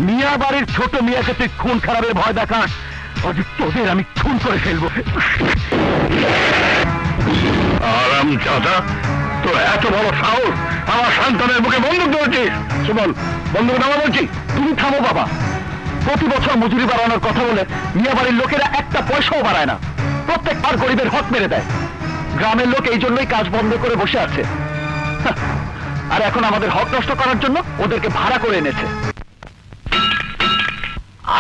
মিয়া বাড়ির ছোট মিয়াকে তুই খুন খারাপের ভয় দেখাস, তোদের আমি খুন করে ফেলবো। আরাম চাচা, তোর এত বড় সাহস, আমার সন্তানের মুখে বন্দুক ধরেছিস? সুমন, বন্দুক নামা বলছি। তুমি থামো বাবা। প্রতি বছর মজুরি বাড়ানোর কথা বলে মিয়া বাড়ির লোকেরা একটা পয়সাও বাড়ায় না, প্রত্যেকবার গরিবের হক মেরে দেয়। গ্রামের লোক এই জন্যই কাজ বন্ধ করে বসে আছে, আর এখন আমাদের হক নষ্ট করার জন্য ওদেরকে ভাড়া করে এনেছে।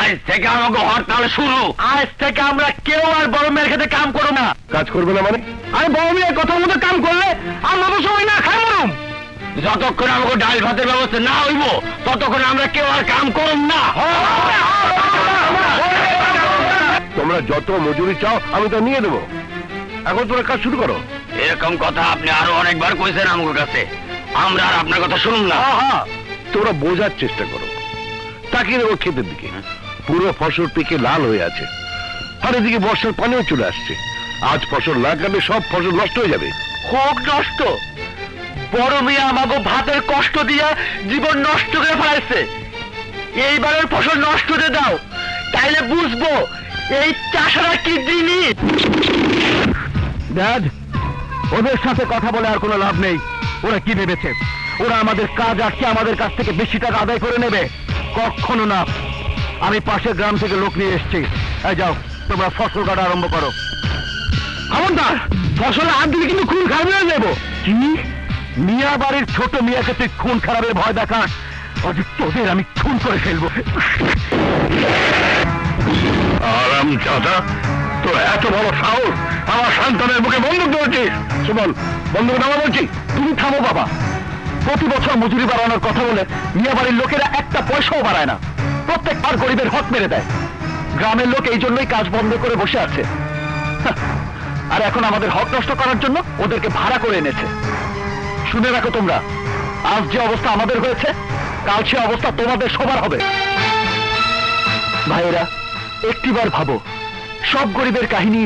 আজ থেকে আমাকে হরতাল শুরু। আজ থেকে আমরা কেউ আর বড় মেয়ের খেতে কাম করো না। কাজ করবে না মানে? আমি বড় মেয়ের কথা মতো কাম করলে আমরা তো সবাই না খাই মরুম। যতক্ষণ আমাকে ডাল ভাতের ব্যবস্থা না হইব ততক্ষণ আমরা কেউ আর কাম করুন না। তোমরা যত মজুরি চাও আমি তো নিয়ে দেবো। এখন তোমরা কাজ শুরু করো। এরকম কথা আপনি আরো অনেকবার কইছেন আমার কাছে, আমরা আর আপনার কথা শুনুন না। তোমরা বোঝার চেষ্টা করো। তাকিয়ে দেবো ক্ষেতের দিকে, পুরো ফসল পেকে লাল হয়ে আছে, আর এদিকে বর্ষার পানিও চলে আসছে। আজ ফসল না কাটলে সব ফসল নষ্ট হয়ে যাবে। হোক নষ্ট, বড় মেয়ে আমাকে ভাতের কষ্ট দিয়া জীবন নষ্ট করে ফেলাইছে। এইবারের ফসল নষ্ট হতে দাও, তাইলে বুঝবো এই চাষারা কি জিনিস। ড্যাড, ওদের সাথে কথা বলে আর কোনো লাভ নেই। ওরা কি ভেবেছে ওরা আমাদের কাজ আটকে আমাদের কাছ থেকে বেশি টাকা আদায় করে নেবে? কখনো না। আমি পাশের গ্রাম থেকে লোক নিয়ে এসেছি। এই যাও, তোমরা ফসল কাটা আরম্ভ করো। খবরদার, ফসলে হাত দিলে কিন্তু খুন খারাপ হয়ে যাবো। কি? মিয়া বাড়ির ছোট মিয়াকে তুই খুন খারাপের ভয় দেখাস, তোদের আমি খুন করে ফেলবো। আরাম চাচা, তোর এত বড় সাহস, আমার সন্তানের মুখে বন্দুক ধরেছিস? সুমন, বন্দুক নামা বলছি। তুমি থামো বাবা। প্রতি বছর মজুরি বাড়ানোর কথা বলে মিয়া বাড়ির লোকেরা একটা পয়সাও বাড়ায় না, প্রত্যেকবার গরিবের হক মেরে দেয়। গ্রামের লোক এই জন্যই কাজ বন্ধ করে বসে আছে, আর এখন আমাদের হক নষ্ট করার জন্য ওদেরকে ভাড়া করে এনেছে। শুনে রাখো তোমরা, আজ যে অবস্থা আমাদের হয়েছে, কাল সে অবস্থা তোমাদের সবার হবে। ভাইয়েরা, একটিবার ভাবো, সব গরিবের কাহিনী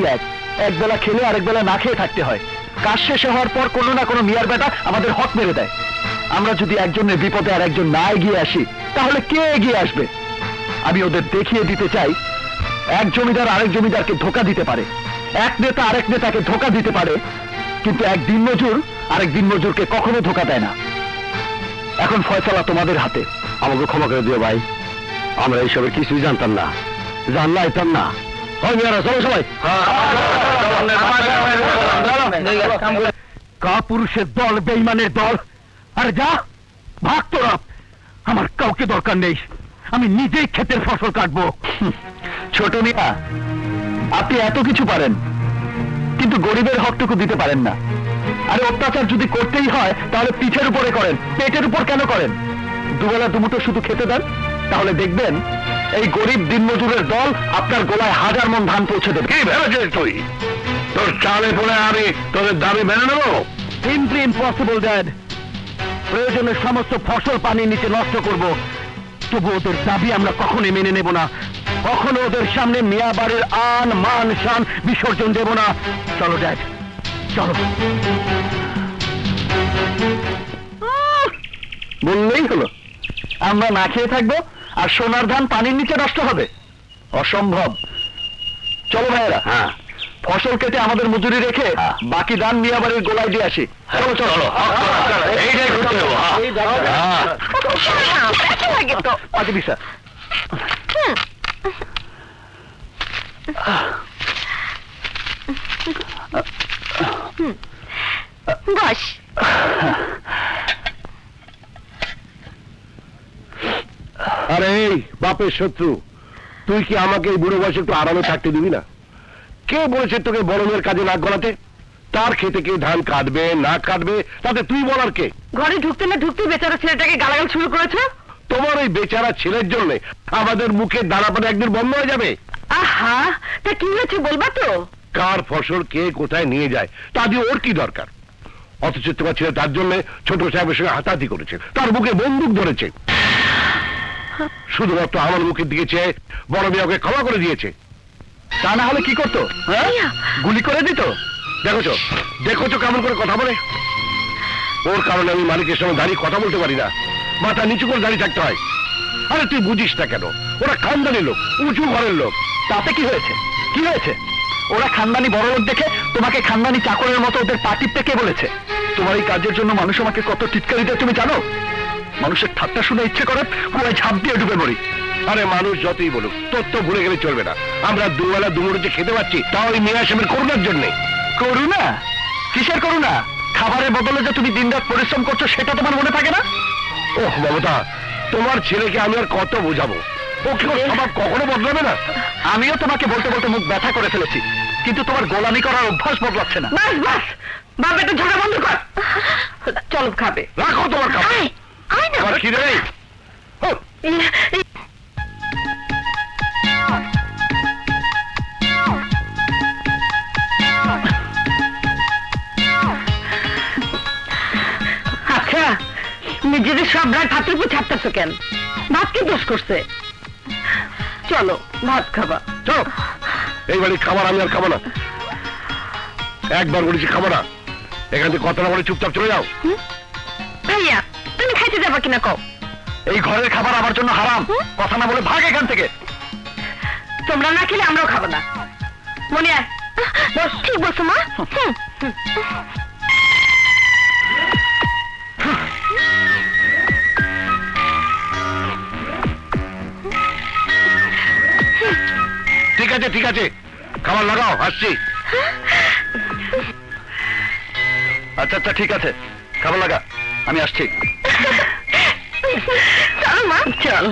এক বেলা খেলে আরেক বেলা না খেয়ে থাকতে হয়। কাজ শেষ হওয়ার পর কোনো না কোনো মিয়ার বেটা আমাদের হক মেরে দেয়। আমরা যদি একজনের বিপদে আর একজন না এগিয়ে আসি, তাহলে কে এগিয়ে আসবে? আমি ওদের দেখিয়ে দিতে চাই, এক জমিদার আরেক জমিদারকে ধোকা দিতে পারে, এক নেতা আরেক নেতাকে ধোকা দিতে পারে, কিন্তু এক দিনমজুর আরেক দিনমজুরকে কখনো ধোকা দেয় না। এখন ফয়সালা তোমাদের হাতে। আমাকে ক্ষমা করে দিও ভাই, আমরা এইসবের কিছুই জানতাম না, জানলাইতাম না। চলো সবাই। কাপুরুষের দল, বেঈমানের দল। আরে যা, ভাগ তোরা। আমার কাউকে দরকার নেই, আমি নিজেই ক্ষেতের ফসল কাটবো। ছোট মিয়া, আপনি এত কিছু পারেন, কিন্তু গরিবের হকটুকু দিতে পারেন না। আরে অত্যাচার যদি করতেই হয় তাহলে পিঠের উপরে করেন, পেটের উপর কেন করেন? দুবেলা দুমুঠো শুধু খেতে দেন, তাহলে দেখবেন এই গরিব দিনমজুরের দল আপনার গোলায় 1000 মণ ধান পৌঁছে দেবে। কি ভেবেছিস তুই? তোর চালে পড়ে আমি তোদের দাবি মেনে নেব? Simply impossible dad. প্রয়োজনে সমস্ত ফসল পানির নিচে নষ্ট করব, তবু ওদের দাবি আমরা কখনোই মেনে নেব না। কখনো ওদের সামনে মিয়া বাড়ির আন মান শান বিসর্জন দেব না। চলো ড্যাড, চলো। বললেই হলো, আমরা না খেয়ে থাকবো আর সোনার ধান পানির নিচে নষ্ট হবে? অসম্ভব। চলো ভাইয়েরা, হ্যাঁ, ফসল কেটে আমাদের মজুরি রেখে বাকি ধান মিয়া বাড়ির গোলায় দিয়ে আসি। চলো চলো, এইটাই করতে হবে। আচ্ছা বিশা, বস। আরে এই বাপের শত্রু, তুই কি আমাকে এই বুড়ো বয়সে একটু আরামে থাকতে দিবি না? কে বলেছে তোকে বড় মেয়ের কাজে নাক গলাতে? তার খেতে কে ধান কাটবে না কাটবে তাতে তুই বলার কে? ঘরে ঢুকতে না ঢুকতে বেচারা ছেলেটাকে গালাগাল শুরু করেছে। তোমার ওই বেচারা ছেলের জন্য আমাদের মুখে দানা পাতা একদিন বন্ধ হয়ে যাবে। আহা, তা কি হয়েছে বলবা তো? কার ফসল কে কোথায় নিয়ে যায় তা দিয়ে ওর কি দরকার? অথচ তোমার ছেলে তার জন্য ছোট সাহেবের সঙ্গে হাতাহাতি করেছে, তার বুকে বন্দুক ধরেছে, শুধুমাত্র আমার মুখের দিকে চেয়ে বড় মেয়েকে ক্ষমা করে দিয়েছে। তা না হলে কি করতো? গুলি করে দিত। দেখোছো দেখোছো কেমন করে কথা বলে? ওর কারণে আমি মালিকের সঙ্গে দাঁড়িয়ে কথা বলতে পারি না, মাথা নিচু করে দাঁড়িয়ে থাকতে হয়। আরে তুই বুঝিস না কেন? ওরা খানদানি লোক, উঁচু ঘরের লোক। তাতে কি হয়েছে? কি হয়েছে? ওরা খানদানি বড় লোক দেখে তোমাকে খানদানি চাকরের মতো ওদের পার্টিতে কে বলেছে? তোমার এই কাজের জন্য মানুষ আমাকে কত টিটকারি দেয় তুমি জানো? মানুষের ঠাট্টা শুনে ইচ্ছে করে পুরো ঝাঁপ দিয়ে ডুবে মরি। আরে মানুষ যতই বলুক, তোর তো ভুলে গেলে চলবে না। আমরা দুবেলা দুমুড়ো যে খেতে পাচ্ছি, তাও ওই মিয়া সাহেবের করুণার জন্যে। করুণা? কিসের করুণা? খাবারের বদলে যে তুমি দিনরাত পরিশ্রম করছো সেটা তোমার মনে থাকে না? ওহ মমতা, তোমার ছেলেকে আমি আর কত বোঝাবো? ও কি ওর স্বভাব কখনো বদলাবে না? আমিও তোমাকে বলতে বলতে মুখ ব্যথা করে ফেলেছি, কিন্তু তোমার গোলামি করার অভ্যাস বদলাচ্ছে না। বাস বাস, বাপ একটু ঝগড়া বন্ধ কর। চলো খাবে। রাখো তোমার খাবার। আয়, আয় না। আমার খিদে নেই। হুঁ। আচ্ছা, নিজেদের সব রাত হাতের উপর ছাড়তেছো কেন? ভাত কি দোষ করছে? চলো ভাত খাবা। চলো, এই বাড়ির খাবার আমি আর খাবো না। একবার বলেছি খাবো না। এখান থেকে কথা না বলে চুপচাপ চলে যাও। ভাইয়া, তুমি খাইতে যাবা কিনা কও? এই ঘরের খাবার আমার জন্য হারাম। কথা না বলে ভাগ এখান থেকে। তোমরা না খেলে আমরাও খাবো না। মনে আয়। বস, ঠিক বলছো মা। ঠিক আছে ঠিক আছে, খাবার লাগাও, আসছি। আচ্ছা আচ্ছা ঠিক আছে, খাবার লাগা, আমি আসছি। চলো মা, চল।